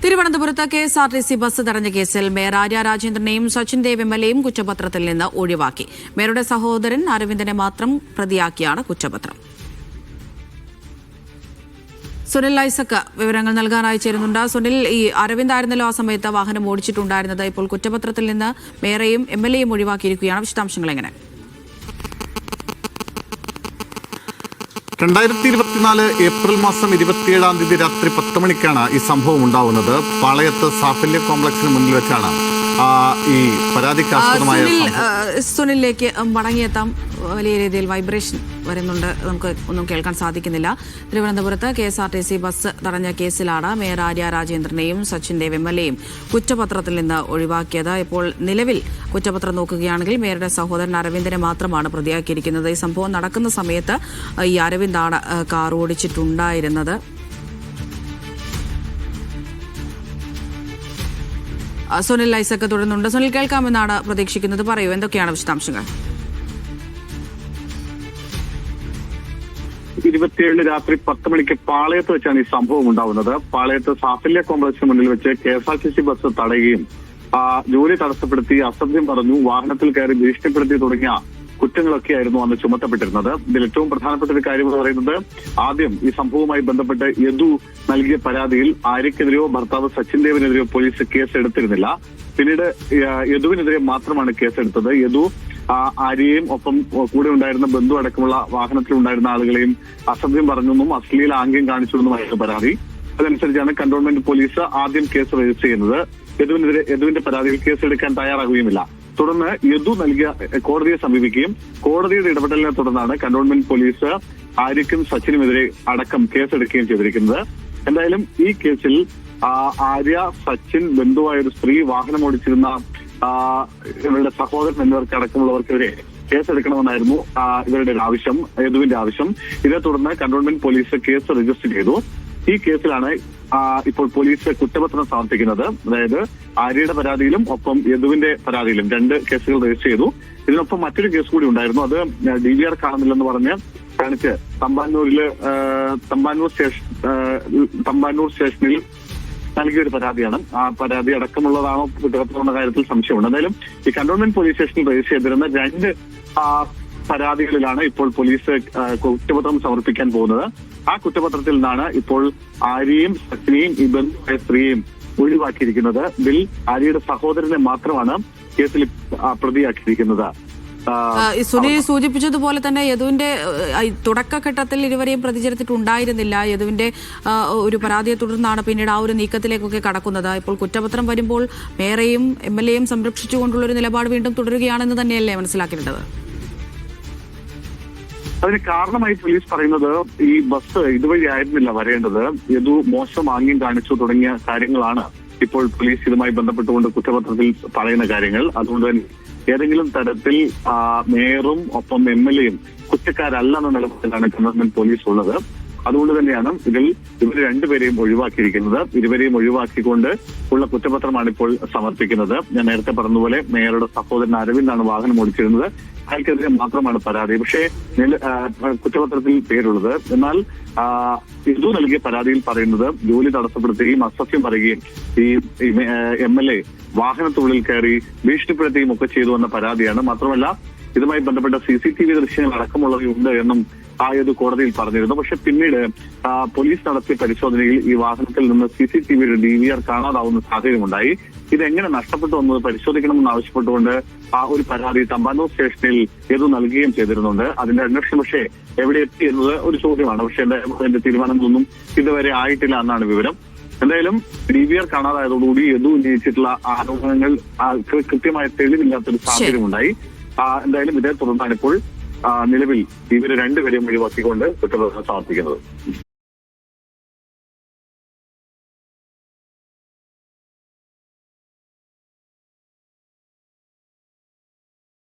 തിരുവനന്തപുരത്ത് KSRTC bus തടഞ്ഞ കേസിൽ മേയർ ആര്യ രാജേന്ദ്രനെയും സച്ചിൻ ദേവ് എംഎൽഎയും കുറ്റപത്രത്തിൽ നിന്ന് ഒഴിവാക്കി. മേയറുടെ സഹോദരൻ അരവിന്ദനെ മാത്രം പ്രതിയാക്കിയാണ് കുറ്റപത്രം. സുനിൽ ഐസക് വിവരങ്ങൾ നൽകാനായി ചേരുന്നുണ്ട്. സുനിൽ, ഈ അരവിന്ദ് ആയിരുന്നല്ലോ ആ സമയത്ത് വാഹനം ഓടിച്ചിട്ടുണ്ടായിരുന്നത്. ഇപ്പോൾ കുറ്റപത്രത്തിൽ നിന്ന് മേയറെയും എംഎൽഎയും ഒഴിവാക്കിയിരിക്കുകയാണ്. വിശദാംശങ്ങൾ എങ്ങനെ? 2024 ഏപ്രിൽ മാസം 27-ാം തീയതി രാത്രി 10 മണിക്കാണ് ഈ സംഭവം ഉണ്ടാവുന്നത്. പാളയത്ത് സാഫല്യ കോംപ്ലക്സിന് മുന്നിൽ വെച്ചാണ് ഈ പരാതിക്ക് ആസ്പദമായ. സുനിലേക്ക് മടങ്ങിയെത്താം. വലിയ രീതിയിൽ വൈബ്രേഷൻ വരുന്നുണ്ട്, നമുക്ക് ഒന്നും കേൾക്കാൻ സാധിക്കുന്നില്ല. തിരുവനന്തപുരത്ത് കെഎസ്ആർടിസി ബസ് തടഞ്ഞ കേസിലാണ് മേയർ ആര്യ രാജേന്ദ്രനെയും സച്ചിൻ ദേവ് എംഎൽഎയും കുറ്റപത്രത്തിൽ നിന്ന് ഒഴിവാക്കിയത്. ഇപ്പോൾ നിലവിൽ കുറ്റപത്രം നോക്കുകയാണെങ്കിൽ മേയറുടെ സഹോദരൻ അരവിന്ദനെ മാത്രമാണ് പ്രതിയാക്കിയിരിക്കുന്നത്. ഈ സംഭവം നടക്കുന്ന സമയത്ത് ഈ അരവിന്ദാണ് കാർ ഓടിച്ചിട്ടുണ്ടായിരുന്നത്. സുനിൽ ഐസക് തുടരുന്നുണ്ട്. സുനിൽ, കേൾക്കാമെന്നാണ് പ്രതീക്ഷിക്കുന്നത്. പറയൂ, എന്തൊക്കെയാണ് വിശദാംശങ്ങൾ? 27 രാത്രി 10 മണിക്ക് പാളയത്ത് വെച്ചാണ് ഈ സംഭവം ഉണ്ടാവുന്നത്. പാളയത്ത് സാഫല്യ കോംപ്ലക്സിന് മുന്നിൽ വെച്ച് കെഎസ്ആർടിസി ബസ് തടയുകയും ജോലി തടസ്സപ്പെടുത്തി, അസഭ്യം പറഞ്ഞു, വാഹനത്തിൽ കയറി ഭീഷണിപ്പെടുത്തി തുടങ്ങിയ കുറ്റങ്ങളൊക്കെയായിരുന്നു അന്ന് ചുമത്തപ്പെട്ടിരുന്നത്. ഇതിൽ ഏറ്റവും പ്രധാനപ്പെട്ട ഒരു കാര്യം എന്ന് പറയുന്നത്, ആദ്യം ഈ സംഭവവുമായി ബന്ധപ്പെട്ട് യദു നൽകിയ പരാതിയിൽ ആര്യക്കെതിരെയോ ഭർത്താവ് സച്ചിൻ ദേവിനെതിരെയോ പോലീസ് കേസ് എടുത്തിരുന്നില്ല. പിന്നീട് യദുവിനെതിരെ മാത്രമാണ് കേസെടുത്തത്. യദു ആര്യയെയും ഒപ്പം കൂടെ ഉണ്ടായിരുന്ന ബന്ധു അടക്കമുള്ള വാഹനത്തിലുണ്ടായിരുന്ന ആളുകളെയും അസഭ്യം പറഞ്ഞെന്നും അശ്ലീല ആംഗ്യം കാണിച്ചുവെന്നുമായിരുന്നു പരാതി. അതനുസരിച്ചാണ് കന്റോൺമെന്റ് പോലീസ് ആദ്യം കേസ് രജിസ്റ്റർ ചെയ്യുന്നത്. യദുവിന്റെ പരാതിയിൽ കേസെടുക്കാൻ തയ്യാറാകുകയുമില്ല. തുടർന്ന് യദു നൽകിയ കോടതിയെ സമീപിക്കുകയും കോടതിയുടെ ഇടപെടലിനെ തുടർന്നാണ് കന്റോൺമെന്റ് പോലീസ് ആര്യക്കും സച്ചിനുമെതിരെ അടക്കം കേസെടുക്കുകയും ചെയ്തിരിക്കുന്നത്. എന്തായാലും ഈ കേസിൽ ആര്യ, സച്ചിൻ, ബന്ധുവായ ഒരു സ്ത്രീ, വാഹനം ഓടിച്ചിരുന്ന ഇവരുടെ സഹോദരൻ എന്നിവർക്ക് അടക്കമുള്ളവർക്കെതിരെ കേസെടുക്കണമെന്നായിരുന്നു ഇവരുടെ ആവശ്യം, യദുവിന്റെ ആവശ്യം. ഇതേ തുടർന്ന് കന്റോൺമെന്റ് പോലീസ് കേസ് രജിസ്റ്റർ ചെയ്തു. ഈ കേസിലാണ് ഇപ്പോൾ പോലീസ് കുറ്റപത്രം സമർപ്പിക്കുന്നത്. അതായത് ആര്യയുടെ പരാതിയിലും ഒപ്പം യദുവിന്റെ പരാതിയിലും 2 കേസുകൾ രജിസ്റ്റർ ചെയ്തു. ഇതിനൊപ്പം മറ്റൊരു കേസ് കൂടി ഉണ്ടായിരുന്നു. അത് DVR കാണുന്നില്ലെന്ന് പറഞ്ഞ് കാണിച്ച് തമ്പാനൂർ സ്റ്റേഷനിൽ നൽകിയൊരു പരാതിയാണ്. ആ പരാതി അടക്കമുള്ളതാണോ കുറ്റപത്രമെന്ന കാര്യത്തിൽ സംശയമുണ്ട്. എന്തായാലും ഈ കന്റോൺമെന്റ് പോലീസ് സ്റ്റേഷനിൽ രജിസ്റ്റർ ചെയ്തിരുന്ന 2 പരാതികളിലാണ് ഇപ്പോൾ പോലീസ് കുറ്റപത്രം സമർപ്പിക്കാൻ പോകുന്നത്. ആ കുറ്റപത്രത്തിൽ നിന്നാണ് ഇപ്പോൾ ആര്യയും സച്ചിനെയും ഈ ബന്ധുവായ സ്ത്രീയെയും ഒഴിവാക്കിയിരിക്കുന്നത്. ഇതിൽ ആര്യയുടെ സഹോദരനെ മാത്രമാണ് കേസിൽ പ്രതിയാക്കിയിരിക്കുന്നത്. സുനിൽ സൂചിപ്പിച്ചതുപോലെ തന്നെ യദുവിന്റെ തുടക്കഘട്ടത്തിൽ ഇരുവരെയും പ്രതിചേർത്തിട്ടുണ്ടായിരുന്നില്ല. യദുവിന്റെ ഒരു പരാതിയെ തുടർന്നാണ് പിന്നീട് ആ ഒരു നീക്കത്തിലേക്കൊക്കെ കടക്കുന്നത്. ഇപ്പോൾ കുറ്റപത്രം വരുമ്പോൾ മേയറെയും എംഎൽഎയും സംരക്ഷിച്ചുകൊണ്ടുള്ള ഒരു നിലപാട് വീണ്ടും തുടരുകയാണെന്ന് തന്നെയല്ലേ മനസ്സിലാക്കേണ്ടത്? അതിന് കാരണമായി പോലീസ് പറയുന്നത്, ഈ ബസ് ഇതുവഴി ആയിരുന്നില്ല വരേണ്ടത്, യദു മോശം ആംഗ്യം കാണിച്ചു തുടങ്ങിയ കാര്യങ്ങളാണ് ഇപ്പോൾ പോലീസ് ഇതുമായി ബന്ധപ്പെട്ടുകൊണ്ട് കുറ്റപത്രത്തിൽ പറയുന്ന കാര്യങ്ങൾ. അതുകൊണ്ട് തന്നെ ഏതെങ്കിലും തരത്തിൽ മേയറും ഒപ്പം എംഎൽഎയും കുറ്റക്കാരല്ലെന്ന നിലപാടിലാണ് ഗവൺമെന്റ് പോലീസ് ഉള്ളത്. അതുകൊണ്ട് തന്നെയാണ് ഇവർ 2 പേരെയും ഒഴിവാക്കിയിരിക്കുന്നത്. ഇരുവരെയും ഒഴിവാക്കിക്കൊണ്ട് ഉള്ള കുറ്റപത്രമാണ് ഇപ്പോൾ സമർപ്പിക്കുന്നത്. ഞാൻ നേരത്തെ പറഞ്ഞതുപോലെ മേയറുടെ സഹോദരൻ അരവിന്ദാണ് വാഹനം ഓടിച്ചിരുന്നത്. അയാൾക്കെതിരെ മാത്രമാണ് പരാതി. പക്ഷേ കുറ്റപത്രത്തിൽ പേരുള്ളത്. എന്നാൽ യദു നൽകിയ പരാതിയിൽ പറയുന്നത് ജോലി തടസ്സപ്പെടുത്തുകയും അസഭ്യം പറയുകയും ഈ എംഎൽഎ വാഹനത്തുള്ളിൽ കയറി ഭീഷണിപ്പെടുത്തുകയും ഒക്കെ ചെയ്തു എന്ന പരാതിയാണ്. മാത്രമല്ല ഇതുമായി ബന്ധപ്പെട്ട CCTV ദൃശ്യങ്ങൾ അടക്കമുള്ളവയുണ്ട് എന്നും യദു കോടതിയിൽ പറഞ്ഞിരുന്നു. പക്ഷെ പിന്നീട് പോലീസ് നടത്തിയ പരിശോധനയിൽ ഈ വാഹനത്തിൽ നിന്ന് CCTVയുടെ DVR കാണാതാവുന്ന സാഹചര്യമുണ്ടായി. ഇതെങ്ങനെ നഷ്ടപ്പെട്ടു എന്നത് പരിശോധിക്കണമെന്ന് ആവശ്യപ്പെട്ടുകൊണ്ട് ഒരു പരാതി തമ്പാനൂർ സ്റ്റേഷനിൽ യദു നൽകുകയും ചെയ്തിരുന്നുണ്ട്. അതിന്റെ അന്വേഷണം പക്ഷേ എവിടെ എത്തി എന്നത് ഒരു ചോദ്യമാണ്. പക്ഷെ എന്റെ തീരുമാനങ്ങളൊന്നും ഇതുവരെ ആയിട്ടില്ല എന്നാണ് വിവരം. എന്തായാലും DVR കാണാതായതോടുകൂടി യദു ഉന്നയിച്ചിട്ടുള്ള ആരോപണങ്ങൾ കൃത്യമായ തെളിവില്ലാത്തൊരു സാഹചര്യമുണ്ടായി. എന്തായാലും ഇതേ തുടർന്നാണ് ഇപ്പോൾ നിലവിൽ ഇവര് 2 പേരെയും ഒഴിവാക്കിക്കൊണ്ട് കുറ്റപത്രം സമർപ്പിക്കുന്നത്.